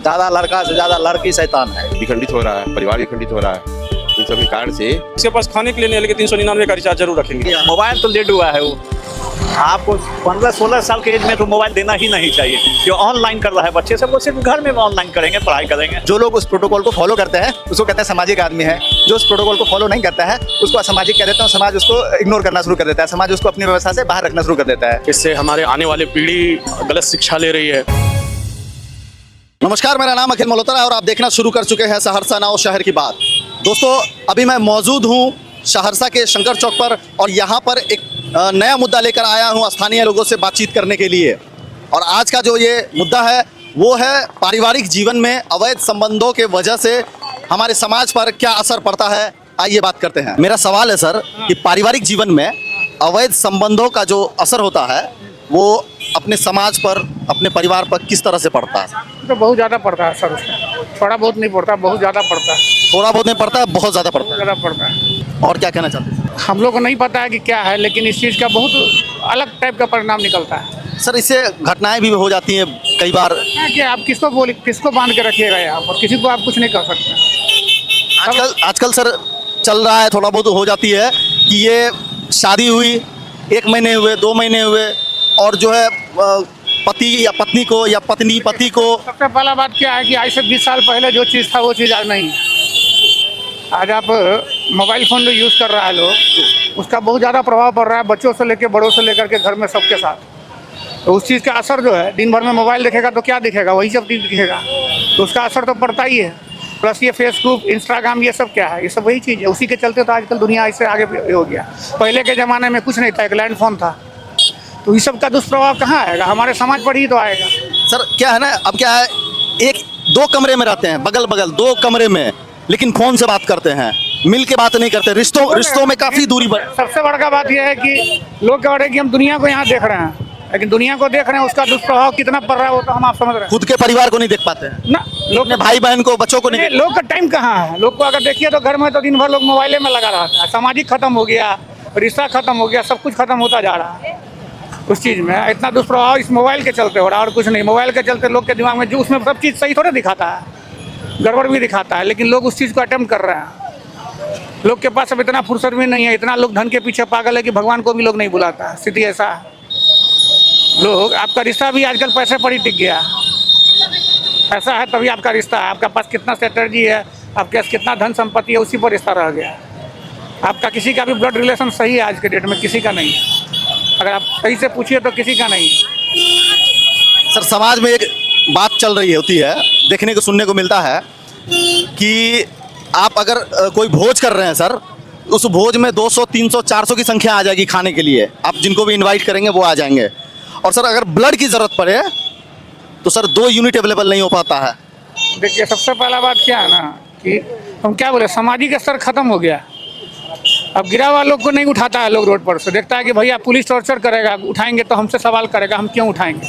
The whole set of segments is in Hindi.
ज्यादा लड़का से ज्यादा लड़की शैतान है। विखंडित हो रहा है, परिवार विखंडित हो रहा है। इन सभी कारण से इसके पास खाने के लिए नहीं है, लेकिन 399 का रिचार्ज जरूर रखेंगे। मोबाइल तो लेट हुआ है वो। आपको 15-16 साल के एज में तो मोबाइल देना ही नहीं चाहिए। जो ऑनलाइन कर रहा है बच्चे सब, वो सिर्फ घर में ऑनलाइन करेंगे, पढ़ाई करेंगे। जो लोग उस प्रोटोकॉल को फॉलो करते हैं उसको कहते हैं सामाजिक आदमी है। जो उस प्रोटोकॉल को फॉलो नहीं करता है उसको असामाजिक कह देते हैं। समाज उसको इग्नोर करना शुरू कर देता है, समाज उसको अपनी व्यवस्था से बाहर रखना शुरू कर देता है। इससे हमारे आने वाली पीढ़ी गलत शिक्षा ले रही है। नमस्कार, मेरा नाम अखिल मल्होत्रा है और आप देखना शुरू कर चुके हैं सहरसा नाउ शहर की बात। दोस्तों, अभी मैं मौजूद हूँ सहरसा के शंकर चौक पर और यहाँ पर एक नया मुद्दा लेकर आया हूँ स्थानीय लोगों से बातचीत करने के लिए। और आज का जो ये मुद्दा है वो है पारिवारिक जीवन में अवैध संबंधों के वजह से हमारे समाज पर क्या असर पड़ता है। आइए बात करते हैं। मेरा सवाल है सर कि पारिवारिक जीवन में अवैध संबंधों का जो असर होता है वो अपने समाज पर, अपने परिवार पर किस तरह से पड़ता है? तो बहुत ज़्यादा पड़ता है सर, उसका थोड़ा बहुत नहीं पड़ता, बहुत ज़्यादा पड़ता है। थोड़ा बहुत नहीं पड़ता है, बहुत ज़्यादा पड़ता ज़्यादा पड़ता है। है। और क्या कहना चाहते हैं हम लोग को नहीं पता है कि क्या है, लेकिन इस चीज़ का बहुत अलग टाइप का परिणाम निकलता है। सर? इससे घटनाएं भी हो जाती हैं कई बार। क्या कि आप किसको बांध के रखिएगा यहाँ पर, किसी को आप कुछ नहीं कर सकते। आजकल सर चल रहा है, थोड़ा बहुत हो जाती है कि ये शादी हुई 1 महीने हुए, 2 महीने हुए और जो है पति या पत्नी को या पत्नी पति को। सबसे पहला बात क्या है कि आज से 20 साल पहले जो चीज़ था वो चीज़ आज नहीं है। आज आप मोबाइल फ़ोन जो यूज़ कर रहा है लोग, उसका बहुत ज़्यादा प्रभाव पड़ रहा है बच्चों से लेकर बड़ों से लेकर के घर में सबके साथ। तो उस चीज़ का असर जो है, दिन भर में मोबाइल देखेगा तो क्या दिखेगा, वही सब चीज़ दिखेगा, तो उसका असर तो पड़ता ही है। प्लस ये फेसबुक, इंस्टाग्राम, ये सब क्या है, ये सब वही चीज़ है। उसी के चलते तो आजकल दुनिया इससे आगे हो गया। पहले के ज़माने में कुछ नहीं था, एक लैंड फोन था, तो इस सब का दुष्प्रभाव कहाँ आएगा, हमारे समाज पर ही तो आएगा। सर क्या है ना, अब क्या है, 1-2 कमरे में रहते हैं, बगल बगल 2 कमरे में, लेकिन फोन से बात करते हैं, मिल के बात नहीं करते। रिश्तों में काफी दूरी बढ़। सबसे बड़ा बात यह है कि लोग कह रहे हैं कि हम दुनिया को यहाँ देख रहे हैं, लेकिन दुनिया को देख रहे हैं, उसका दुष्प्रभाव कितना पड़ रहा है वो तो हम आप समझ रहे हैं। खुद के परिवार को नहीं देख पाते हैं ना, लोग अपने भाई बहन को, बच्चों को नहीं। लोग का टाइम कहाँ है। लोग को अगर देखिए तो घर में तो दिन भर लोग मोबाइले में लगा रहता है। सामाजिक खत्म हो गया, रिश्ता खत्म हो गया, सब कुछ खत्म होता जा रहा है। उस चीज़ में इतना दुष्प्रभाव इस मोबाइल के चलते हो रहा है और कुछ नहीं। मोबाइल के चलते लोग के दिमाग में जो, उसमें सब चीज़ सही थोड़ा दिखाता है, गड़बड़ भी दिखाता है, लेकिन लोग उस चीज़ को अटेम्प्ट कर रहे हैं। लोग के पास अब इतना फुर्सत भी नहीं है, इतना लोग धन के पीछे पागल है कि भगवान को भी लोग नहीं बुलाता। स्थिति ऐसा है। लोग, आपका रिश्ता भी आजकल पैसे पर ही टिक गया। पैसा है तभी आपका रिश्ता है। आपका पास कितना स्ट्रेटजी है, आपके पास कितना धन संपत्ति है, उसी पर रिश्ता रह गया। आपका किसी का भी ब्लड रिलेशन सही है आज के डेट में, किसी का नहीं है। अगर आप सही से पूछिए तो किसी का नहीं है। सर समाज में एक बात चल रही होती है, देखने को सुनने को मिलता है कि आप अगर कोई भोज कर रहे हैं सर, उस भोज में 200, 300, 400 की संख्या आ जाएगी खाने के लिए। आप जिनको भी इनवाइट करेंगे वो आ जाएंगे। और सर अगर ब्लड की ज़रूरत पड़े तो सर 2 यूनिट अवेलेबल नहीं हो पाता है। देखिए, सबसे पहला बात क्या है ना कि हम क्या बोले, सामाजिक स्तर खत्म हो गया। अब गिरा हुआ लोग को नहीं उठाता है। लोग रोड पर से देखता है कि भैया पुलिस टॉर्चर करेगा, उठाएंगे तो हमसे सवाल करेगा, हम क्यों उठाएंगे।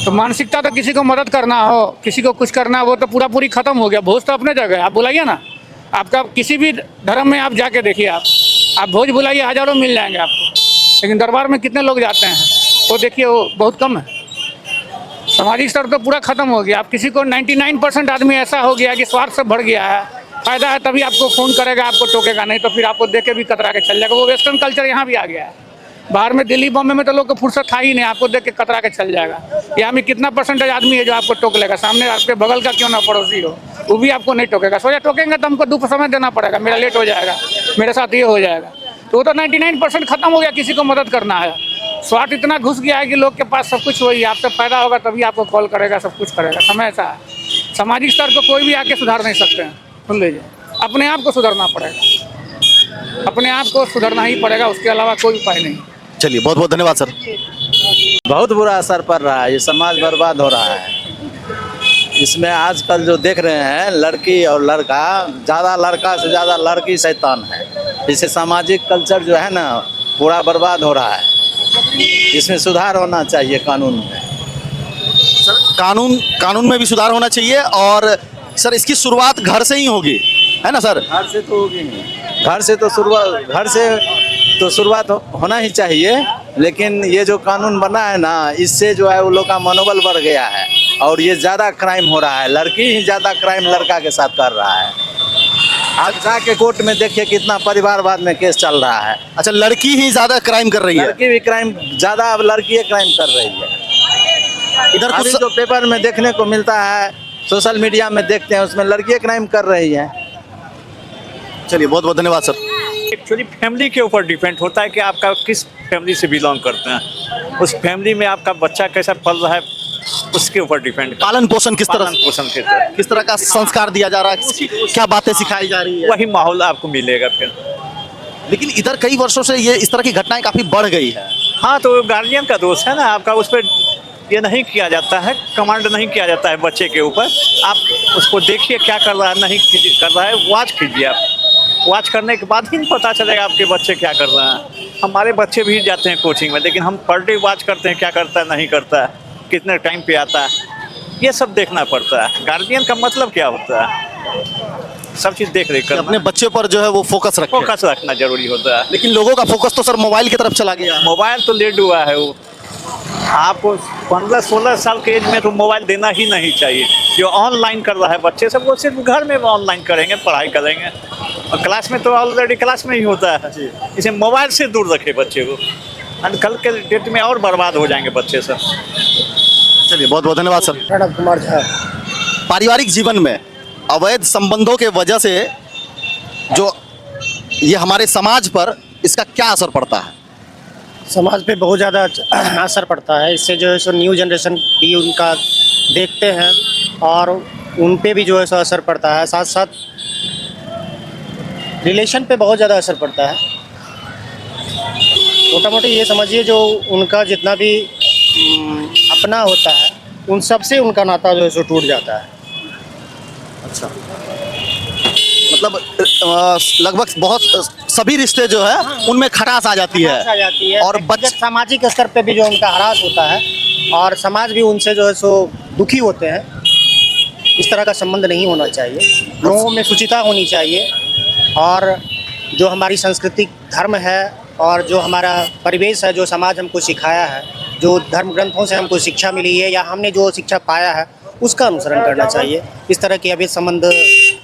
तो मानसिकता तो किसी को मदद करना हो, किसी को कुछ करना हो, वो तो पूरी खत्म हो गया। भोज तो अपने जगह है। आप बुलाइए ना, आपका किसी भी धर्म में आप जाके देखिए, आप भोज बुलाइए, हज़ारों मिल जाएंगे आपको। लेकिन दरबार में कितने लोग जाते हैं वो देखिए, वो बहुत कम है। सामाजिक स्तर तो पूरा खत्म हो गया। आप किसी को 99% आदमी ऐसा हो गया कि स्वार्थ से भर गया है। फ़ायदा है तभी आपको फ़ोन करेगा, आपको टोकेगा, नहीं तो फिर आपको देख के भी कतरा के चल जाएगा। वो वेस्टर्न कल्चर यहाँ भी आ गया है। बाहर में दिल्ली बॉम्बे में तो लोग को फुर्सत था ही नहीं, आपको देख के कतरा के चल जाएगा। यहाँ में कितना परसेंटेज आदमी है जो आपको टोक लेगा, सामने आपके बगल का क्यों ना पड़ोसी हो, वो भी आपको नहीं टोकेगा। सोचा टोकेंगे तो हमको 2 समय देना पड़ेगा, मेरा लेट हो जाएगा, मेरे साथ ये हो जाएगा। तो वो तो 99% खत्म हो गया। किसी को मदद करना है, स्वार्थ इतना घुस गया है कि लोग के पास सब कुछ वही, आपसे फ़ायदा होगा तभी आपको कॉल करेगा, सब कुछ करेगा। समय ऐसा है। सामाजिक स्तर को कोई भी आके सुधार नहीं सकते हैं। सुन लीजिए, अपने आप को सुधरना पड़ेगा, अपने आप को सुधरना ही पड़ेगा, उसके अलावा कोई उपाय नहीं। चलिए, बहुत बहुत धन्यवाद सर। बहुत बुरा असर पड़ रहा है, ये समाज बर्बाद हो रहा है। इसमें आजकल जो देख रहे हैं, लड़की और लड़का, ज़्यादा लड़का से ज़्यादा लड़की शैतान है। इससे सामाजिक कल्चर जो है ना पूरा बर्बाद हो रहा है। इसमें सुधार होना चाहिए कानून में। सर कानून में भी सुधार होना चाहिए और सर इसकी शुरुआत घर से ही होगी, है ना सर? घर से तो होगी नहीं, घर से तो शुरुआत होना ही चाहिए। लेकिन ये जो कानून बना है ना, इससे जो है वो लोग का मनोबल बढ़ गया है और ये ज़्यादा क्राइम हो रहा है। लड़की ही ज़्यादा क्राइम लड़का के साथ कर रहा है। आज जाके कोर्ट में देखिए कितना परिवारवाद में केस चल रहा है। अच्छा, लड़की ही ज्यादा क्राइम कर रही है। लड़की भी क्राइम ज़्यादा, अब लड़की क्राइम कर रही है। इधर अभी कुछ जो पेपर में देखने को मिलता है, सोशल मीडिया में देखते हैं, उसमें लड़कियां क्राइम कर रही हैं। चलिए, बहुत बहुत धन्यवाद सर। एक्चुअली फैमिली के ऊपर डिपेंड होता है कि आपका किस फैमिली से बिलोंग करते हैं। उस फैमिली में आपका बच्चा कैसा पल रहा है, उसके ऊपर डिपेंड। पालन पोषण किस तरह, पोषण के तरह किस तरह का संस्कार दिया जा रहा है, क्या बातें सिखाई जा रही है। वही माहौल आपको मिलेगा फिर। लेकिन इधर कई वर्षों से ये इस तरह की घटनाएं काफी बढ़ गई है। हाँ, तो गार्जियन का दोष है ना आपका, उस पर ये नहीं किया जाता है, कमांड नहीं किया जाता है बच्चे के ऊपर। आप उसको देखिए क्या कर रहा है, नहीं कर रहा है, वॉच कीजिए। आप वॉच करने के बाद ही पता चलेगा आपके बच्चे क्या कर रहे हैं। हमारे बच्चे भी जाते हैं कोचिंग में, लेकिन हम पर डे वॉच करते हैं क्या करता है, नहीं करता है, कितने टाइम पे आता है, ये सब देखना पड़ता है। गार्जियन का मतलब क्या होता है, सब चीज़ देख रेख कि अपने करना, बच्चे पर जो है वो फोकस रखें। फोकस रखना जरूरी होता है। लेकिन लोगों का फोकस तो सर मोबाइल की तरफ चला गया। मोबाइल तो लेट हुआ है वो। आपको 15-16 साल के एज में तो मोबाइल देना ही नहीं चाहिए। जो ऑनलाइन कर रहा है बच्चे सब, वो सिर्फ घर में ऑनलाइन करेंगे, पढ़ाई करेंगे, और क्लास में तो ऑलरेडी क्लास में ही होता है। इसे मोबाइल से दूर रखे बच्चे को, और कल के डेट में और बर्बाद हो जाएंगे बच्चे सब। चलिए, बहुत बहुत धन्यवाद सर। प्रणव कुमार झा। पारिवारिक जीवन में अवैध संबंधों के वजह से जो ये हमारे समाज पर इसका क्या असर पड़ता है। समाज पे बहुत ज़्यादा असर पड़ता है। इससे जो है सो न्यू जनरेशन भी उनका देखते हैं और उन पे भी जो है सो असर पड़ता है। साथ साथ रिलेशन पे बहुत ज़्यादा असर पड़ता है। मोटा मोटी ये समझिए, जो उनका जितना भी अपना होता है, उन सब से उनका नाता जो है सो टूट जाता है। अच्छा, मतलब लगभग बहुत सभी रिश्ते जो है उनमें खटास आ जाती है। आ जाती है और और सामाजिक स्तर पे भी जो उनका ह्रास होता है और समाज भी उनसे जो है सो दुखी होते हैं। इस तरह का संबंध नहीं होना चाहिए। लोगों में शुचिता होनी चाहिए और जो हमारी सांस्कृतिक धर्म है और जो हमारा परिवेश है, जो समाज हमको सिखाया है, जो धर्म ग्रंथों से हमको शिक्षा मिली है या हमने जो शिक्षा पाया है, उसका अनुसरण करना चाहिए। इस तरह के अवैध संबंध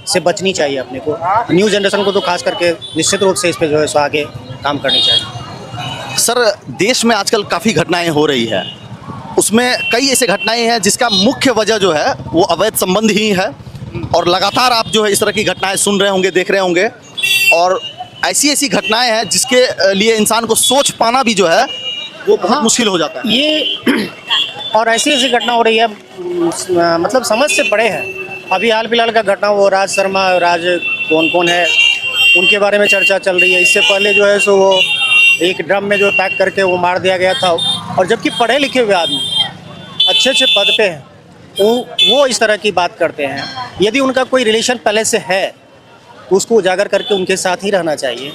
से बचनी चाहिए अपने को। न्यू जनरेशन को तो खास करके निश्चित रूप से इस पे जो है सो आगे काम करनी चाहिए। सर, देश में आजकल काफ़ी घटनाएं हो रही है, उसमें कई ऐसे घटनाएं हैं जिसका मुख्य वजह जो है वो अवैध संबंध ही है। और लगातार आप जो है इस तरह की घटनाएं सुन रहे होंगे, देख रहे होंगे, और ऐसी ऐसी घटनाएं हैं जिसके लिए इंसान को सोच पाना भी जो है वो बहुत मुश्किल हो जाता है। ये और ऐसी ऐसी घटना हो रही है, मतलब समझ से परे है। अभी हाल फिलहाल का घटना, वो राज शर्मा, राज कौन है, उनके बारे में चर्चा चल रही है। इससे पहले जो है सो वो एक ड्रम में जो पैक करके वो मार दिया गया था, और जबकि पढ़े लिखे हुए आदमी अच्छे अच्छे पद पे हैं, वो इस तरह की बात करते हैं। यदि उनका कोई रिलेशन पहले से है तो उसको उजागर करके उनके साथ ही रहना चाहिए।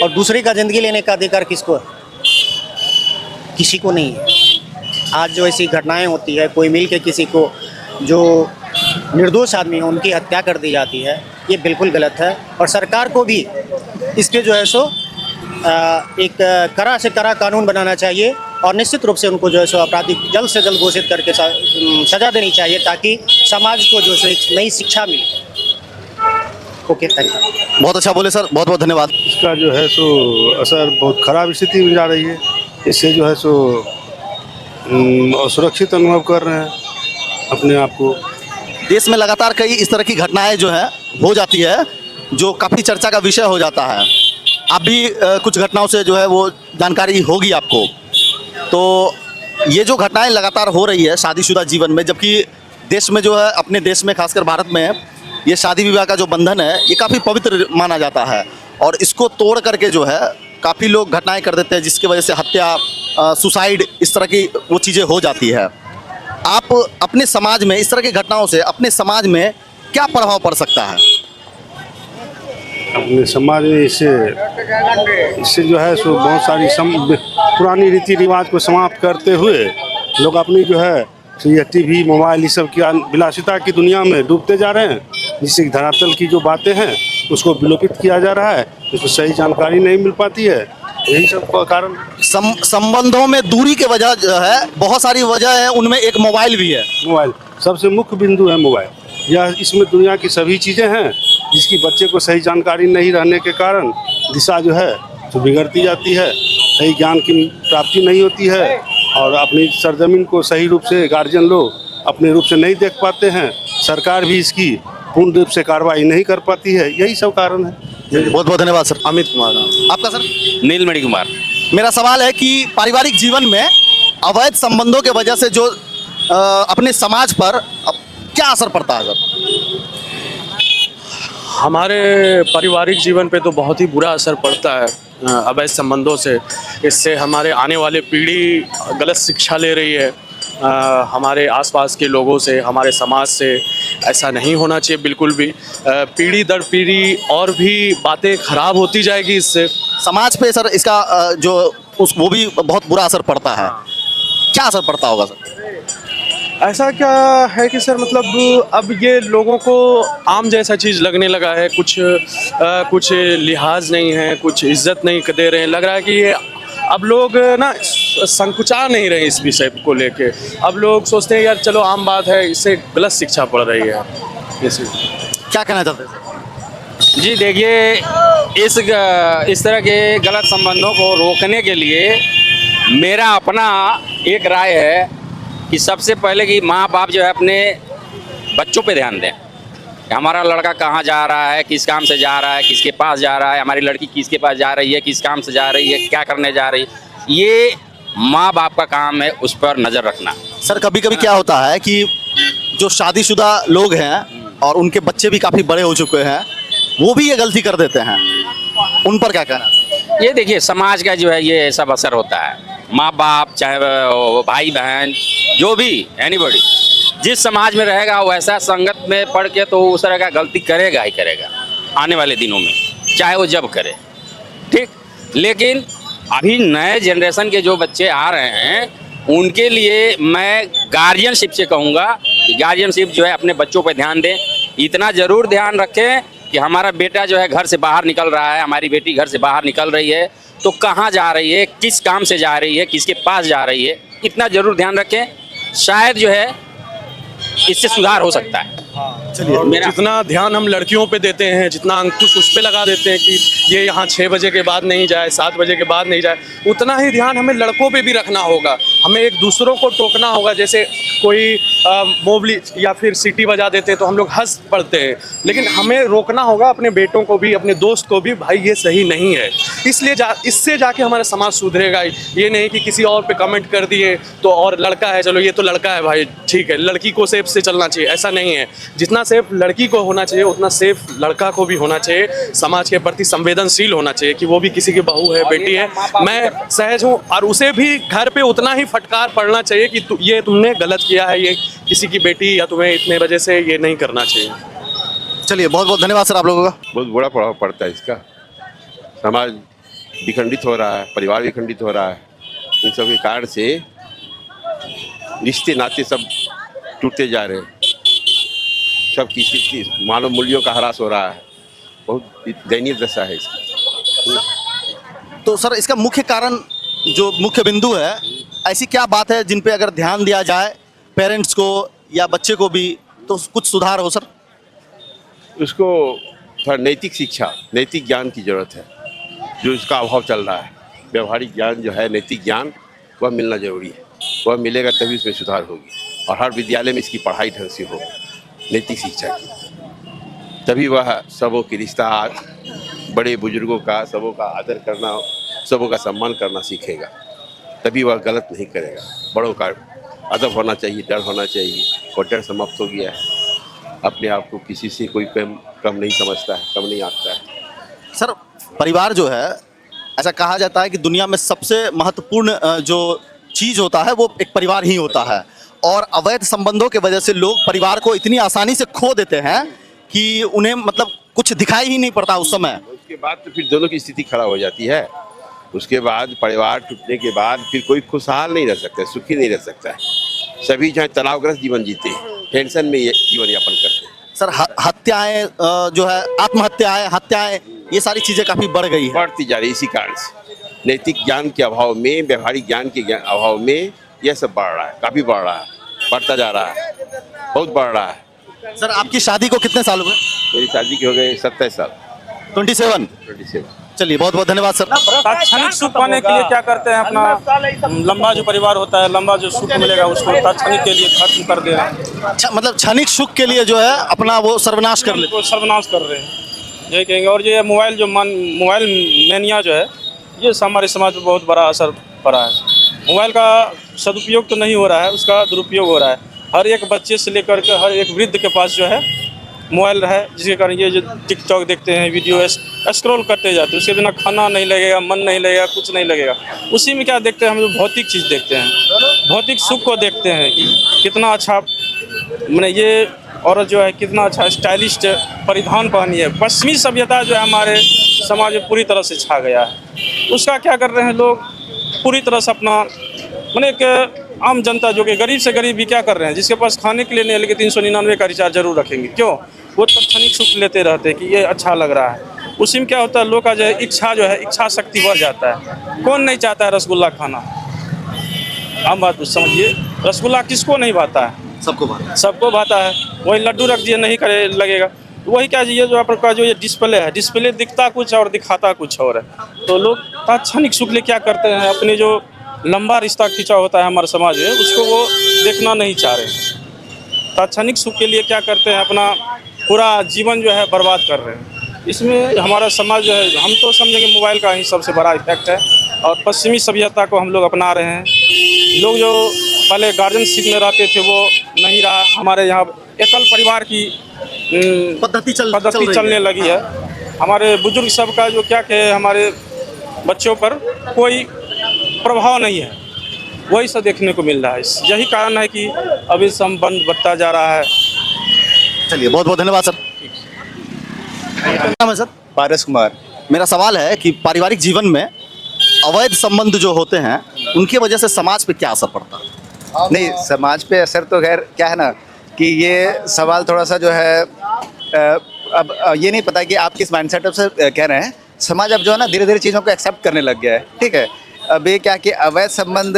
और दूसरे का ज़िंदगी लेने का अधिकार किसको है? किसी को नहीं है। आज जो ऐसी घटनाएं होती है, कोई मिल के किसी को, जो निर्दोष आदमी है, उनकी हत्या कर दी जाती है, ये बिल्कुल गलत है। और सरकार को भी इस पे जो है सो एक कड़ा से कड़ा कानून बनाना चाहिए और निश्चित रूप से उनको जो है सो अपराधी जल्द से जल्द घोषित करके सजा देनी चाहिए, ताकि समाज को जो है एक नई शिक्षा मिले। Okay, thank you. बहुत अच्छा बोले सर, बहुत बहुत धन्यवाद। इसका जो है सो असर बहुत ख़राब स्थिति में जा रही है। इससे जो है सो असुरक्षित अनुभव कर रहे हैं अपने आप को। देश में लगातार कई इस तरह की घटनाएं जो है हो जाती है, जो काफ़ी चर्चा का विषय हो जाता है। आप भी कुछ घटनाओं से जो है वो जानकारी होगी आपको। तो ये जो घटनाएं लगातार हो रही है शादीशुदा जीवन में, जबकि देश में जो है, अपने देश में खासकर भारत में, ये शादी विवाह का जो बंधन है ये काफ़ी पवित्र माना जाता है, और इसको तोड़ करके जो है काफ़ी लोग घटनाएं कर देते हैं, जिसकी वजह से हत्या, सुसाइड, इस तरह की वो चीज़ें हो जाती है। आप अपने समाज में इस तरह की घटनाओं से अपने समाज में क्या प्रभाव पड़ सकता है? अपने समाज में इससे जो है सो बहुत सारी पुरानी रीति रिवाज को समाप्त करते हुए लोग अपनी जो है ये टीवी, मोबाइल, ये सब की विलासिता की दुनिया में डूबते जा रहे हैं, जिससे धरातल की जो बातें हैं उसको विलोपित किया जा रहा है। उसको सही जानकारी नहीं मिल पाती है यही सब का कारण। संबंधों में दूरी के वजह जो है बहुत सारी वजह है, उनमें एक मोबाइल भी है। मोबाइल सबसे मुख्य बिंदु है मोबाइल। यह इसमें दुनिया की सभी चीज़ें हैं जिसकी बच्चे को सही जानकारी नहीं रहने के कारण दिशा जो है तो बिगड़ती जाती है, सही ज्ञान की प्राप्ति नहीं होती है और अपनी सरजमीन को सही रूप से गार्जियन लोग अपने रूप से नहीं देख पाते हैं। सरकार भी इसकी पूर्ण रूप से कार्रवाई नहीं कर पाती है। यही सब कारण है। बहुत बहुत धन्यवाद सर। अमित कुमार। आपका सर? नीलमणि कुमार। मेरा सवाल है कि पारिवारिक जीवन में अवैध संबंधों के वजह से जो अपने समाज पर क्या असर पड़ता है सर? हमारे पारिवारिक जीवन पे तो बहुत ही बुरा असर पड़ता है अवैध संबंधों से। इससे हमारे आने वाली पीढ़ी गलत शिक्षा ले रही है। हमारे आसपास के लोगों से, हमारे समाज से ऐसा नहीं होना चाहिए बिल्कुल भी। पीढ़ी दर पीढ़ी और भी बातें खराब होती जाएगी इससे। समाज पे सर इसका वो भी बहुत बुरा असर पड़ता है। क्या असर पड़ता होगा सर? ऐसा क्या है कि सर मतलब अब ये लोगों को आम जैसा चीज़ लगने लगा है। कुछ लिहाज नहीं है, कुछ इज्जत नहीं दे रहे हैं। लग रहा है कि ये अब लोग ना संकुचा नहीं रहे इस विषय को लेके। अब लोग सोचते हैं यार चलो आम बात है, इससे गलत शिक्षा पड़ रही है। इसी क्या कहना चाहते हैं? जी देखिए, इस तरह के गलत संबंधों को रोकने के लिए मेरा अपना एक राय है कि सबसे पहले कि माँ बाप जो है अपने बच्चों पे ध्यान दें कि हमारा लड़का कहाँ जा रहा है, किस काम से जा रहा है, किसके पास जा रहा है, हमारी लड़की किसके पास जा रही है, किस काम से जा रही है, क्या करने जा रही है। ये माँ बाप का काम है, उस पर नज़र रखना। सर कभी कभी क्या होता है कि जो शादीशुदा लोग हैं और उनके बच्चे भी काफ़ी बड़े हो चुके हैं, वो भी ये गलती कर देते हैं, उन पर क्या कहना है? ये देखिए समाज का जो है ये सब असर होता है। माँ बाप चाहे भाई बहन जो भी एनीबॉडी जिस समाज में रहेगा वैसा संगत में पढ़ के तो उस तरह का गलती करेगा ही करेगा आने वाले दिनों में, चाहे वो जब करे। ठीक, लेकिन अभी नए जनरेशन के जो बच्चे आ रहे हैं उनके लिए मैं गार्जियनशिप से कहूँगा कि गार्जियनशिप जो है अपने बच्चों पर ध्यान दें। इतना ज़रूर ध्यान रखें कि हमारा बेटा जो है घर से बाहर निकल रहा है, हमारी बेटी घर से बाहर निकल रही है तो कहाँ जा रही है, किस काम से जा रही है, किसके पास जा रही है, इतना ज़रूर ध्यान रखें। शायद जो है इससे सुधार हो सकता है। चलिए, जितना ध्यान हम लड़कियों पे देते हैं, जितना अंकुश उस पे लगा देते हैं कि ये यहाँ 6 बजे के बाद नहीं जाए, 7 बजे के बाद नहीं जाए, उतना ही ध्यान हमें लड़कों पे भी रखना होगा। हमें एक दूसरों को टोकना होगा। जैसे कोई मोबली या फिर सीटी बजा देते हैं तो हम लोग हंस पड़ते हैं, लेकिन हमें रोकना होगा अपने बेटों को भी, अपने दोस्त को भी, भाई ये सही नहीं है। इसलिए इससे जाके हमारा समाज सुधरेगा। ये नहीं कि किसी और पे कमेंट कर दिए तो, और लड़का है चलो ये तो लड़का है भाई ठीक है, लड़की को सेफ से चलना चाहिए, ऐसा नहीं है। जितना सेफ लड़की को होना चाहिए उतना सेफ लड़का को भी होना चाहिए। समाज के प्रति संवेदनशील होना चाहिए कि वो भी किसी की बहू है, बेटी है। मैं सहज हूँ और उसे भी घर पे उतना ही फटकार पड़ना चाहिए कि ये तुमने गलत किया है, ये किसी की बेटी या तुम्हें इतने वजह से ये नहीं करना चाहिए। चलिए, बहुत बहुत धन्यवाद सर आप लोगों का। बहुत बुरा प्रभाव पड़ता है इसका। समाज विखंडित हो रहा है, परिवार विखंडित हो रहा है। इन सब के कारण से रिश्ते नाते सब टूटते जा रहे हैं। सब किसी मानव मूल्यों का ह्रास हो रहा है। बहुत दयनीय दशा है इसकी। तो सर इसका मुख्य कारण जो मुख्य बिंदु है, ऐसी क्या बात है जिन पे अगर ध्यान दिया जाए पेरेंट्स को या बच्चे को भी तो कुछ सुधार हो सर? उसको थोड़ा नैतिक शिक्षा, नैतिक ज्ञान की जरूरत है, जो इसका अभाव चल रहा है। व्यवहारिक ज्ञान जो है, नैतिक ज्ञान, वह मिलना जरूरी है। वह मिलेगा तभी उसमें सुधार होगी और हर विद्यालय में इसकी पढ़ाई ढंग से हो, नैतिक शिक्षा की। तभी वह सबों की रिश्ता, बड़े बुजुर्गों का, सबों का आदर करना, सबों का सम्मान करना सीखेगा। तभी वह गलत नहीं करेगा। बड़ों का अदब होना चाहिए, डर होना चाहिए, और डर समाप्त हो गया है। अपने आप को किसी से कोई कम नहीं समझता है, कम नहीं आंकता है। सर परिवार जो है, ऐसा कहा जाता है कि दुनिया में सबसे महत्वपूर्ण जो चीज़ होता है वो एक परिवार ही होता है, और अवैध संबंधों की वजह से लोग परिवार को इतनी आसानी से खो देते हैं कि उन्हें मतलब कुछ दिखाई ही नहीं पड़ता उस समय। उसके बाद तो फिर दोनों की स्थिति खराब हो जाती है। उसके बाद परिवार टूटने के बाद फिर कोई खुशहाल नहीं रह सकता है, सुखी नहीं रह सकता है। सभी चाहे तनावग्रस्त जीवन जीते हैं, टेंशन में ये जीवन यापन करते हैं। सर हत्याएं जो है, आत्महत्याएं, हत्याएं, ये सारी चीज़ें काफ़ी बढ़ गई हैं। बढ़ती जा रही इसी कारण से। नैतिक ज्ञान के अभाव में, व्यवहारिक ज्ञान के अभाव में यह सब बढ़ रहा है, काफ़ी बढ़ रहा है, बढ़ता जा रहा है, बहुत बढ़ रहा है। सर आपकी शादी को कितने साल हुए? मेरी शादी के हो गए 27 साल। 27। चलिए बहुत बहुत धन्यवाद सर। तात्क्षणिक सुख पाने के लिए क्या करते हैं, अपना लंबा जो परिवार होता है, लंबा जो सुख मिलेगा उसको तात्क्षणिक के लिए खत्म कर दे रहे हैं, मतलब क्षणिक सुख के लिए जो है अपना वो सर्वनाश कर लेते वो सर्वनाश कर रहे हैं, यही कहेंगे। और ये मोबाइल मैनिया जो है, ये हमारे समाज पर बहुत बड़ा असर पड़ा है। मोबाइल का सदुपयोग तो नहीं हो रहा है, उसका दुरुपयोग हो रहा है। हर एक बच्चे से लेकर के हर एक वृद्ध के पास जो है मोबाइल है, जिसके कारण ये जो टिकटॉक देखते हैं, वीडियो स्क्रॉल करते जाते हैं, उसके बिना खाना नहीं लगेगा, मन नहीं लगेगा, कुछ नहीं लगेगा। उसी में क्या देखते हैं हम लोग, भौतिक चीज़ देखते हैं, भौतिक सुख को देखते हैं कि कितना अच्छा, मैंने ये औरत जो है कितना अच्छा स्टाइलिश परिधान पहनी है। पश्चिमी सभ्यता जो है हमारे समाज में पूरी तरह से छा गया है। उसका क्या कर रहे हैं लोग, पूरी तरह से अपना मैंने एक आम जनता जो कि गरीब से गरीब भी क्या कर रहे हैं, जिसके पास खाने के लिए नहीं है लेकिन 399 का रिचार्ज जरूर रखेंगे। क्यों? वो तत्क्षणिक सुख लेते रहते हैं कि ये अच्छा लग रहा है। उसी में क्या होता है, लोग का जो है इच्छा शक्ति बढ़ जाता है। कौन नहीं चाहता है रसगुल्ला खाना? आम बात समझिए, रसगुल्ला किसको नहीं भाता है? सबको भाता है। वही लड्डू रख दिए नहीं करे लगेगा। वही क्या, ये जो आपका जो ये डिस्प्ले है, डिस्प्ले दिखता कुछ और दिखाता कुछ और है। तो लोग तात्क्षणिक सुख लिए क्या करते हैं, अपने जो लंबा रिश्ता खींचा होता है हमारे समाज में, उसको वो देखना नहीं चाह रहे। तात्क्षणिक सुख के लिए क्या करते हैं, अपना पूरा जीवन जो है बर्बाद कर रहे हैं। इसमें हमारा समाज जो है, हम तो समझेंगे मोबाइल का ही सबसे बड़ा इफेक्ट है, और पश्चिमी सभ्यता को हम लोग अपना रहे हैं। लोग जो पहले गार्जियनशिप में रहते थे वो नहीं रहा। हमारे यहाँ एकल परिवार की पद्धति चलने लगी है। हमारे बुजुर्ग सब का जो क्या कहे, हमारे बच्चों पर कोई प्रभाव नहीं है, वही सब देखने को मिल रहा है। यही कारण है कि अभी संबंध बढ़ता जा रहा है। चलिए बहुत बहुत धन्यवाद सर। क्या नाम है सर? पारस कुमार। मेरा सवाल है कि पारिवारिक जीवन में अवैध संबंध जो होते हैं उनकी वजह से समाज पे क्या असर पड़ता है? नहीं, समाज पे असर तो खैर क्या है ना, कि ये सवाल थोड़ा सा जो है अब ये नहीं पता कि आप किस माइंडसेट से कह रहे हैं। समाज अब जो है ना धीरे धीरे चीज़ों को एक्सेप्ट करने लग गया है। ठीक है, अब ये क्या कि अवैध संबंध,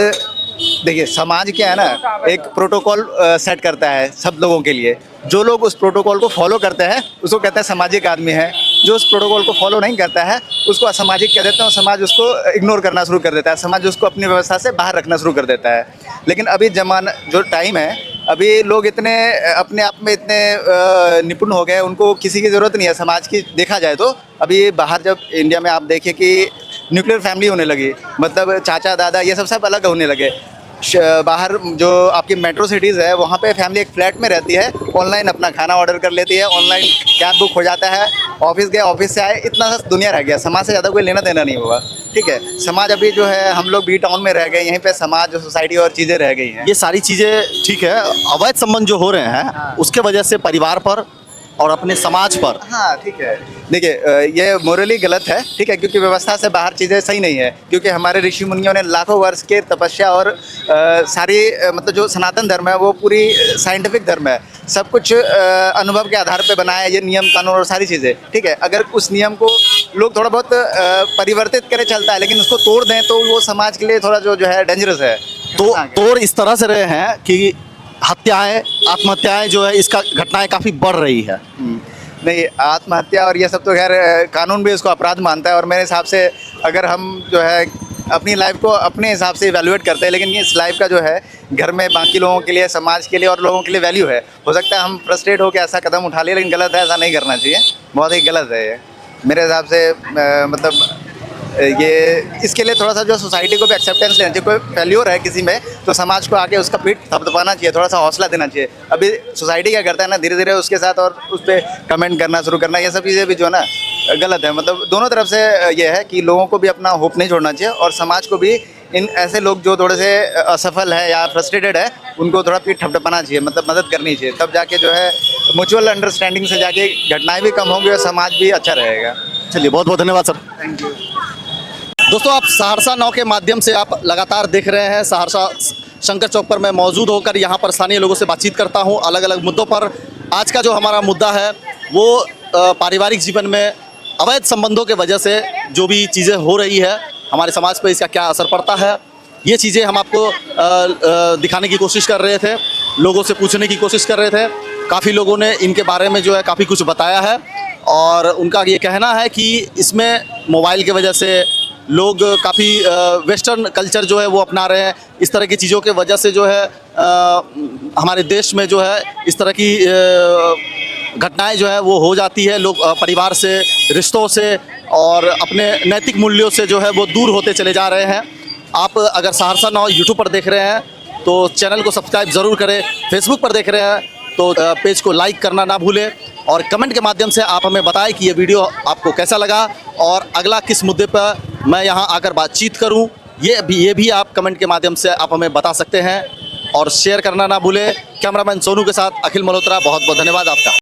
देखिए समाज क्या है ना, एक प्रोटोकॉल सेट करता है सब लोगों के लिए। जो लोग उस प्रोटोकॉल को फॉलो करते हैं उसको कहते हैं सामाजिक आदमी है। जो उस प्रोटोकॉल को फॉलो नहीं करता है उसको असामाजिक कह देते हैं, और समाज उसको इग्नोर करना शुरू कर देता है, समाज उसको अपनी व्यवस्था से बाहर रखना शुरू कर देता है। लेकिन अभी जमाना जो टाइम है, अभी लोग इतने अपने आप में इतने निपुण हो गए, उनको किसी की ज़रूरत नहीं है समाज की। देखा जाए तो अभी बाहर जब इंडिया में आप देखिए कि न्यूक्लियर फैमिली होने लगी, मतलब चाचा दादा ये सब अलग होने लगे। बाहर जो आपकी मेट्रो सिटीज़ है वहाँ पे फैमिली एक फ्लैट में रहती है, ऑनलाइन अपना खाना ऑर्डर कर लेती है, ऑनलाइन कैब बुक हो जाता है, ऑफिस गए ऑफिस से आए, इतना सा दुनिया रह गया। समाज से ज़्यादा कोई लेना देना नहीं हुआ। ठीक है, समाज अभी जो है हम लोग बी टाउन में रह गए, यहीं पे समाज सोसाइटी और चीज़ें रह गई हैं। ये सारी चीज़ें ठीक है, अवैध संबंध जो हो रहे हैं उसके वजह से परिवार पर और अपने समाज पर, हाँ ठीक है, देखिए ये मोरली गलत है। ठीक है, क्योंकि व्यवस्था से बाहर चीज़ें सही नहीं है। क्योंकि हमारे ऋषि मुनियों ने लाखों वर्ष के तपस्या और सारी मतलब जो सनातन धर्म है वो पूरी साइंटिफिक धर्म है। सब कुछ अनुभव के आधार पे बनाया है, ये नियम कानून और सारी चीज़ें। ठीक है, अगर उस नियम को लोग थोड़ा बहुत परिवर्तित करे चलता है, लेकिन उसको तोड़ दें तो वो समाज के लिए थोड़ा जो है डेंजरस है। तो तोड़ इस तरह से रहे हैं कि हत्याएं, आत्महत्याएं जो है, इसका घटनाएं काफ़ी बढ़ रही है। नहीं, आत्महत्या और ये सब तो खैर कानून भी इसको अपराध मानता है। और मेरे हिसाब से अगर हम जो है अपनी लाइफ को अपने हिसाब से इवैल्यूएट करते हैं, लेकिन इस लाइफ का जो है घर में बाकी लोगों के लिए, समाज के लिए और लोगों के लिए वैल्यू है। हो सकता है हम फ्रस्ट्रेट होकर ऐसा कदम उठा लिए, लेकिन गलत है, ऐसा नहीं करना चाहिए, बहुत ही गलत है ये मेरे हिसाब से। मतलब ये इसके लिए थोड़ा सा जो सोसाइटी को भी एक्सेप्टेंस लेना चाहिए। कोई फेल्योर है किसी में तो समाज को आके उसका पीठ थपथपाना चाहिए, थोड़ा सा हौसला देना चाहिए। अभी सोसाइटी क्या करता है ना, धीरे धीरे उसके साथ और उस पर कमेंट करना शुरू करना, ये सब चीज़ें भी जो है ना गलत है। मतलब दोनों तरफ से ये है कि लोगों को भी अपना होप नहीं छोड़ना चाहिए, और समाज को भी इन ऐसे लोग जो थोड़े से असफल है या फ्रस्ट्रेटेड है उनको थोड़ा पीठ थपथपाना चाहिए, मतलब मदद करनी चाहिए। तब जाके जो है म्यूचुअल अंडरस्टैंडिंग से जाके घटनाएँ भी कम होंगी और समाज भी अच्छा रहेगा। चलिए बहुत बहुत धन्यवाद सर। Thank you. दोस्तों, आप सहरसा नाव के माध्यम से आप लगातार देख रहे हैं। सहरसा शंकर चौक पर मैं मौजूद होकर यहाँ पर स्थानीय लोगों से बातचीत करता हूँ अलग अलग मुद्दों पर। आज का जो हमारा मुद्दा है वो पारिवारिक जीवन में अवैध संबंधों के वजह से जो भी चीज़ें हो रही है हमारे समाज पर इसका क्या असर पड़ता है, ये चीज़ें हम आपको दिखाने की कोशिश कर रहे थे, लोगों से पूछने की कोशिश कर रहे थे। काफ़ी लोगों ने इनके बारे में जो है काफ़ी कुछ बताया है और उनका ये कहना है कि इसमें मोबाइल की वजह से लोग काफ़ी वेस्टर्न कल्चर जो है वो अपना रहे हैं। इस तरह की चीज़ों के वजह से जो है हमारे देश में जो है इस तरह की घटनाएं जो है वो हो जाती है। लोग परिवार से, रिश्तों से और अपने नैतिक मूल्यों से जो है वो दूर होते चले जा रहे हैं। आप अगर सहरसा नाउ यूट्यूब पर देख रहे हैं तो चैनल को सब्सक्राइब ज़रूर करें। फेसबुक पर देख रहे हैं तो पेज को लाइक करना ना भूलें और कमेंट के माध्यम से आप हमें बताएं कि ये वीडियो आपको कैसा लगा और अगला किस मुद्दे पर मैं यहाँ आकर बातचीत करूँ, ये भी आप कमेंट के माध्यम से आप हमें बता सकते हैं और शेयर करना ना भूलें। कैमरामैन सोनू के साथ अखिल मल्होत्रा, बहुत बहुत धन्यवाद आपका।